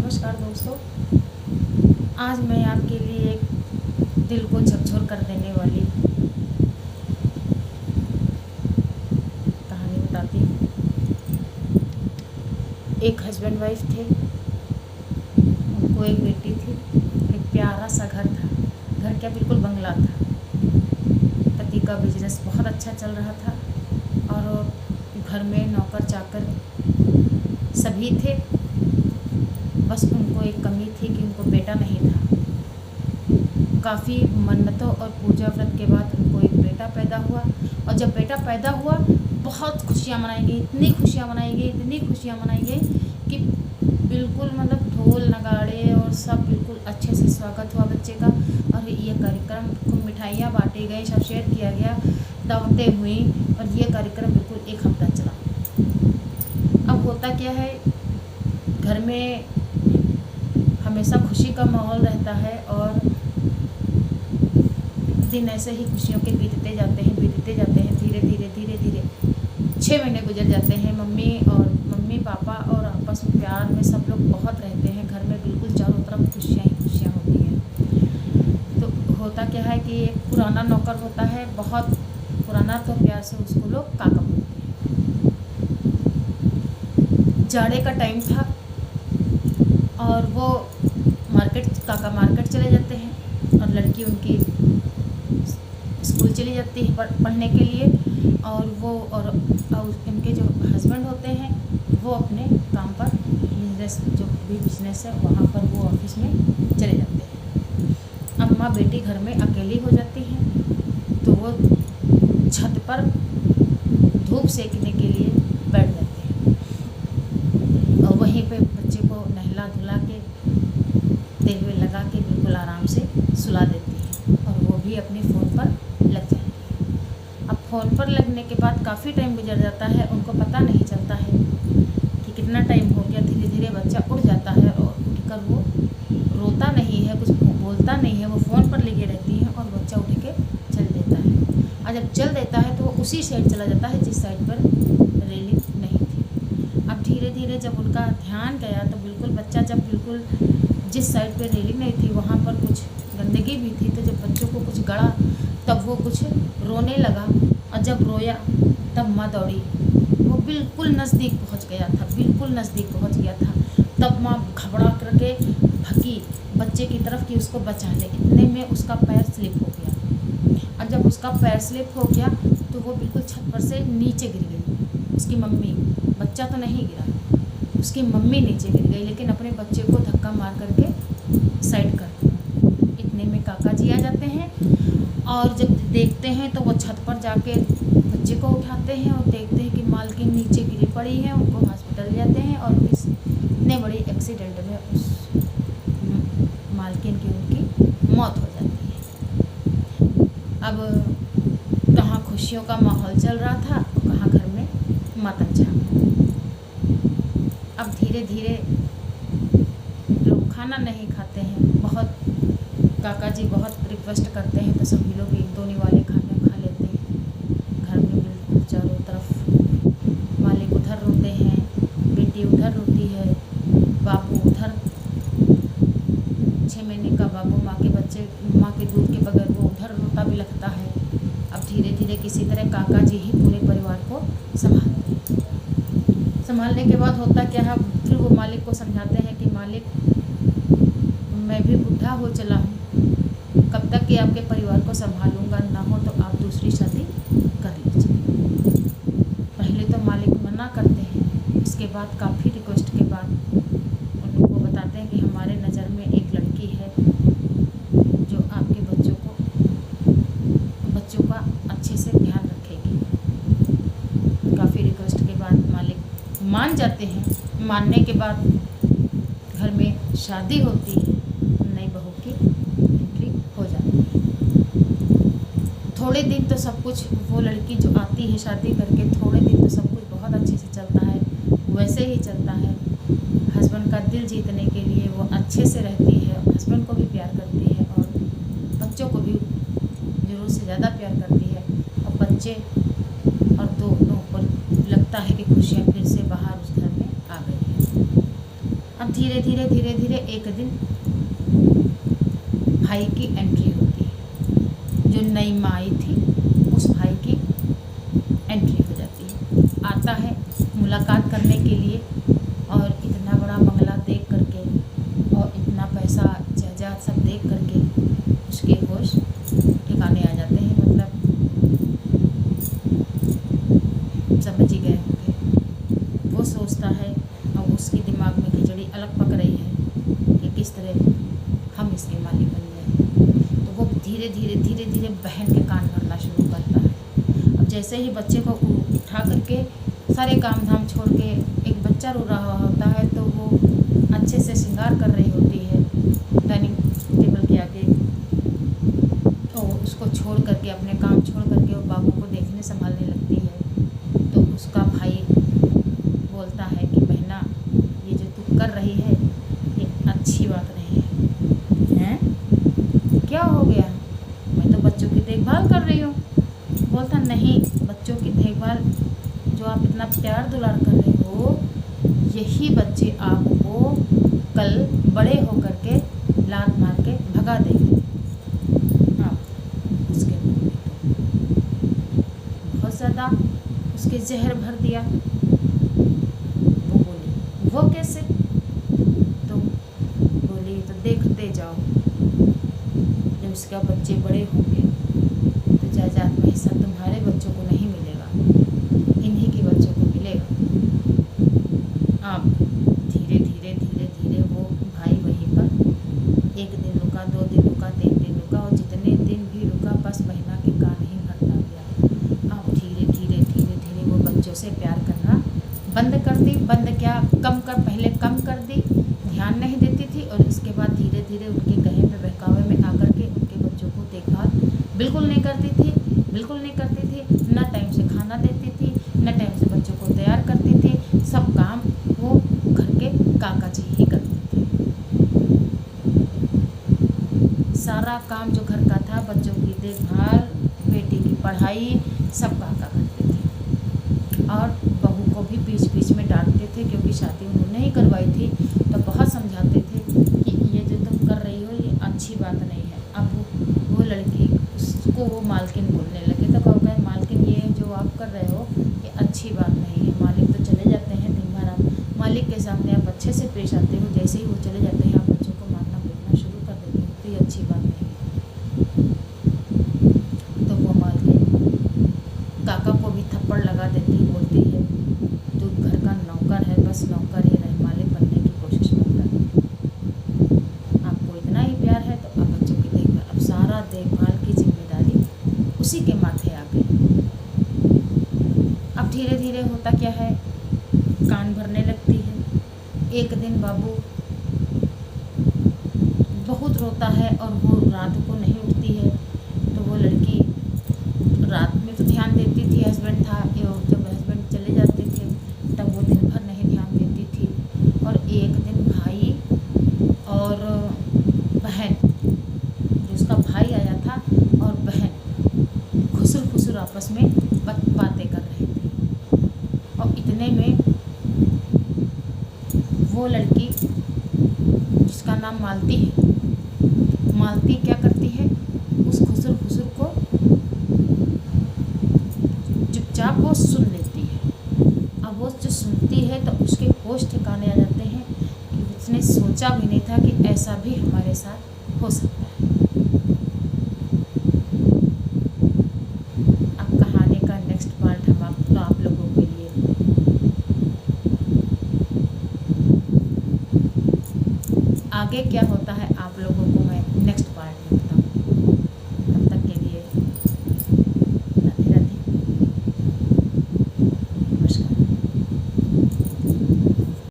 नमस्कार दोस्तों, आज मैं आपके लिए एक दिल को झकझोर कर देने वाली कहानी बताती हूँ। एक हस्बैंड वाइफ थे, उनको एक बेटी थी, एक प्यारा सा घर था। घर क्या, बिल्कुल बंगला था। पति का बिजनेस बहुत अच्छा चल रहा था और घर में नौकर चाकर सभी थे। बस उनको एक कमी थी कि उनको बेटा नहीं था। काफ़ी मन्नतों और पूजा व्रत के बाद उनको एक बेटा पैदा हुआ और जब बेटा पैदा हुआ बहुत खुशियाँ मनाई गई, इतनी खुशियाँ मनाई गई, इतनी खुशियाँ मनाई गई कि बिल्कुल मतलब ढोल नगाड़े और सब बिल्कुल अच्छे से स्वागत हुआ बच्चे का। और ये कार्यक्रम खूब मिठाइयाँ बांटी गई, सब शेयर किया गया, दावतें हुई और ये कार्यक्रम बिल्कुल एक हफ्ता चला। अब होता क्या है, घर में हमेशा खुशी का माहौल रहता है और दिन ऐसे ही खुशियों के बीतते जाते हैं। धीरे धीरे 6 महीने गुजर जाते हैं। मम्मी पापा और आपस में प्यार में सब लोग बहुत रहते हैं। घर में बिल्कुल चारों तरफ खुशियाँ ही खुशियाँ होती हैं। तो होता क्या है कि एक पुराना नौकर होता है, बहुत पुराना, तो प्यार से उसको लोग काका बोलते हैं। जाड़े का टाइम था और वो काका मार्केट चले जाते हैं और लड़की उनकी स्कूल चली जाती है पढ़ने के लिए। और उनके जो हस्बैंड होते हैं वो अपने काम पर, जो भी बिजनेस है वहाँ पर वो ऑफिस में चले जाते हैं। अब माँ बेटी घर में अकेली हो जाती हैं तो वो छत पर धूप सेकने के लिए बैठ जाते हैं और वहीं पे बच्चे को नहला धुला के तेल वेल लगा के बिल्कुल आराम से सुला देती है और वो भी अपने फ़ोन पर लग जाती है। अब फ़ोन पर लगने के बाद काफ़ी टाइम गुजर जाता है, उनको पता नहीं चलता है कि कितना टाइम हो गया। धीरे धीरे बच्चा उठ जाता है और उठकर वो रोता नहीं है, कुछ बोलता नहीं है, वो फ़ोन पर लगी रहती है और बच्चा उठ के चल देता है। और जब चल देता है तो वो उसी साइड चला जाता है जिस साइड पर रेलिंग नहीं थी। अब धीरे धीरे जब उनका ध्यान गया तो बिल्कुल बच्चा, जब बिल्कुल जिस साइड पे रेलिंग नहीं थी वहाँ पर कुछ गंदगी भी थी, तो जब बच्चों को कुछ गड़ा तब वो कुछ रोने लगा और जब रोया तब माँ दौड़ी। वो बिल्कुल नज़दीक पहुँच गया था। तब माँ घबरा करके भगी बच्चे की तरफ कि उसको बचा ले। इतने में उसका पैर स्लिप हो गया और जब उसका पैर स्लिप हो गया तो वो बिल्कुल छत पर से नीचे गिर गई। उसकी मम्मी, बच्चा तो नहीं गिरा, उसकी मम्मी नीचे गिर गई, लेकिन अपने बच्चे को धक्का मार करके साइड कर दिया। इतने में काका जी आ जाते हैं और जब देखते हैं तो वो छत पर जाके बच्चे को उठाते हैं और देखते हैं कि मालकिन नीचे गिरी पड़ी है। उनको हॉस्पिटल ले जाते हैं और इस इतने बड़े एक्सीडेंट में उस मालकिन की उनकी मौत हो जाती है। अब कहाँ खुशियों का माहौल चल रहा था और कहाँ घर में मातम छा गया। अब धीरे धीरे लोग खाना नहीं खाते हैं। बहुत काका जी बहुत रिक्वेस्ट करते हैं तो सभी लोग एक दो निवाले खाने खा लेते हैं। घर में बिल्कुल चारों तरफ मालिक उधर रोते हैं, बेटी उधर रोती है, बाबू उधर, 6 महीने का बाबू माँ के दूध के बगैर वो उधर रोता भी लगता है। अब धीरे धीरे किसी तरह काका जी ही पूरे परिवार को संभालने के बाद होता क्या है, फिर वो मालिक को समझाते हैं कि मालिक, मैं भी बुढ़ा हो चला हूँ, कब तक कि आपके परिवार को संभालूंगा, ना हो तो आप दूसरी शादी कर लीजिए। पहले तो मालिक मना करते हैं, इसके बाद काफ़ी रिक्वेस्ट के बाद उनको बताते हैं कि हमारे नज़र में एक लड़की है जो आपके बच्चों का अच्छे से ध्यान रखेगी। काफ़ी रिक्वेस्ट के बाद मालिक मान जाते हैं। मानने के बाद घर में शादी होती है, नई बहू की एंट्री हो जाती है। थोड़े दिन तो सब कुछ, वो लड़की जो आती है शादी करके, थोड़े दिन तो सब कुछ बहुत अच्छे से चलता है, वैसे ही चलता है। हस्बैंड का दिल जीतने के लिए वो अच्छे से रहती है, हस्बैंड को भी प्यार करती है और बच्चों को भी ज़रूर से ज़्यादा प्यार करती है। और बच्चे और दोनों को लगता है कि खुशियाँ फिर से बाहर उस घर में आ गई है। अब धीरे धीरे धीरे धीरे एक दिन भाई की एंट्री होती है। जो नई माँ आई थी उस भाई की एंट्री हो जाती है। आता है मुलाकात करने के लिए और इतना बड़ा बंगला देख करके और इतना पैसा जायदाद सब देख करके उसके होश ठिकाने आ जाते हैं। मतलब समझ ही गए होंगे। वो सोचता है और उसके दिमाग में खिचड़ी अलग पक रही है कि किस तरह हम इसके मालिक बन जाए। तो वो धीरे धीरे धीरे धीरे बहन के कान भरना शुरू करता है। अब जैसे ही बच्चे को उठा करके सारे काम धाम छोड़ के, एक बच्चा रो रहा होता है तो वो अच्छे से श्रृंगार कर रही होती है डाइनिंग टेबल के आगे, तो उसको छोड़ करके, अपने काम छोड़ करके वो बाबू को देखने संभालने लगती है। तो उसका भाई बोलता है कि बहना, ये जो तू कर रही है ये अच्छी बात नहीं है। हैं? क्या हो गया? मैं तो बच्चों की देखभाल कर रही हूँ। बोलता नहीं, बच्चों की देखभाल जो आप इतना प्यार दुलार कर रहे हो, यही बच्चे आपको कल बड़े होकर के लात मार के भगा देंगे। आप उसके मन में तो बहुत ज़्यादा उसके जहर भर दिया। वो बोली, वो कैसे? तो बोली, तो देखते जाओ, जब उसके बच्चे बड़े होंगे तो जायदाद में हिस्सा तुम्हारे बच्चों को नहीं मिलेगा, इन्हीं के बच्चों को मिलेगा। अब धीरे धीरे धीरे धीरे वो भाई वहीं पर 1 दिन रुका, 2 दिन रुका, 3 दिन रुका और जितने दिन भी रुका बस बहना के कान ही भरता गया। अब धीरे धीरे धीरे धीरे वो बच्चों से प्यार करना बंद कर दी। बंद क्या, पहले कम कर दी, ध्यान नहीं देती थी और उसके बाद धीरे धीरे उनके कहे पे बहकावे में आकर के उनके बच्चों को देखभाल बिल्कुल नहीं करती थी। बिल्कुल नहीं करती थी, ना टाइम से खाना देती थी, ना टाइम से बच्चों को तैयार करती थी। सब काम वो घर के काका जी ही करते थे। सारा काम जो घर का था, बच्चों की देखभाल, बेटी की पढ़ाई, सब काका करते थे। और बहू को भी बीच बीच में डांटते थे क्योंकि शादी उन्होंने ही करवाई थी, तो बहुत समझाते थे कि ये जो तुम कर रही हो ये अच्छी बात नहीं है। अब वो लड़की, उसको वो मालकिन बोलने लगे तो कहा, मालकिन ये जो आप कर रहे हो ये अच्छी बात नहीं है। मालिक तो चले जाते हैं, दिन भर आप मालिक के सामने आप अच्छे से पेश आते हो, जैसे ही वो चले जाते हैं आप बच्चों को मारना पीटना शुरू कर देते हो, तो ये अच्छी बात नहीं है। तो वो मालकिन काका को भी थप्पड़ लगा देती, बोलती है तू घर का नौकर है, बस नौकर ही रहे, मालिक बनने की कोशिश मत कर। आपको इतना ही प्यार है तो आप बच्चों की देखभाल, अब सारा देखभाल की जिम्मेदारी उसी के माथे आ गई। अब धीरे धीरे होता क्या है, कान भरने लगती है। एक दिन बाबू बहुत रोता है और वो रात को नहीं उठती है। तो वो लड़की रात में तो ध्यान देती थी, हस्बैंड था, जब हस्बैंड चले जाते थे तब वो दिन भर नहीं ध्यान देती थी। और एक दिन भाई और बहन, जो उसका भाई आया था और बहन खुसुर खुसुर आपस में बातें कर रहे थे। और इतने में वो लड़की जिसका नाम मालती है, मालती क्या करती है, उस खुसुर खुसुर को चुपचाप वो सुन लेती है। अब वो जो सुनती है तो उसके होश ठिकाने आ जाते हैं कि उसने सोचा भी नहीं था कि ऐसा भी हमारे साथ हो सकता है। अब कहानी का नेक्स्ट पार्ट हम आप लोगों के लिए आगे क्या होता है आप लोगों को